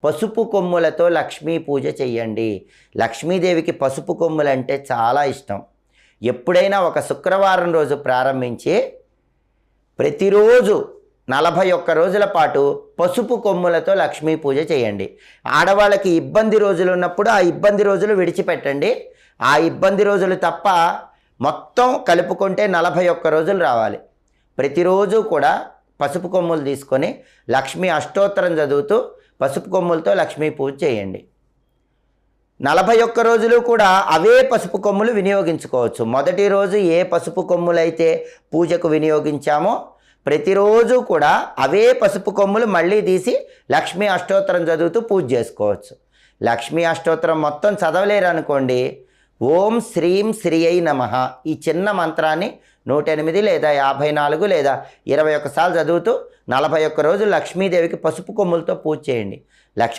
పసుపు కొమ్ములతో లక్ష్మీ పూజ చెయ్యండి. లక్ష్మీదేవికి పసుపు కొమ్ములంటే చాలా ఇష్టం. ఎప్పుడైనా ఒక శుక్రవారం రోజు ప్రారంభించి ప్రతిరోజు 41 రోజుల పాటు పసుపు కొమ్ములతో లక్ష్మీ పూజ చేయండి. ఆడవాళ్ళకి ఇబ్బంది రోజులు ఉన్నప్పుడు ఆ ఇబ్బంది రోజులు విడిచిపెట్టండి. ఆ ఇబ్బంది రోజులు తప్ప మొత్తం కలుపుకుంటే 41 రోజులు రావాలి. ప్రతిరోజు కూడా పసుపు కొమ్ములు తీసుకొని లక్ష్మీ అష్టోత్తరం చదువుతూ పసుపు కొమ్ములతో లక్ష్మీ పూజ చేయండి. 41 రోజులు కూడా అవే పసుపు కొమ్ములు వినియోగించుకోవచ్చు. మొదటి రోజు ఏ పసుపు కొమ్ములైతే పూజకు వినియోగించామో ప్రతిరోజు కూడా అవే పసుపు కొమ్ములు మళ్ళీ తీసి లక్ష్మీ అష్టోత్తరం చదువుతూ పూజ చేసుకోవచ్చు. లక్ష్మీ అష్టోత్తరం మొత్తం చదవలేరు అనుకోండి, ఓం శ్రీం శ్రీ అయి నమః ఈ చిన్న మంత్రాన్ని 108 లేదా 54 లేదా 21 సార్లు చదువుతూ 41 రోజులు లక్ష్మీదేవికి పసుపు కొమ్ములతో పూజ చేయండి.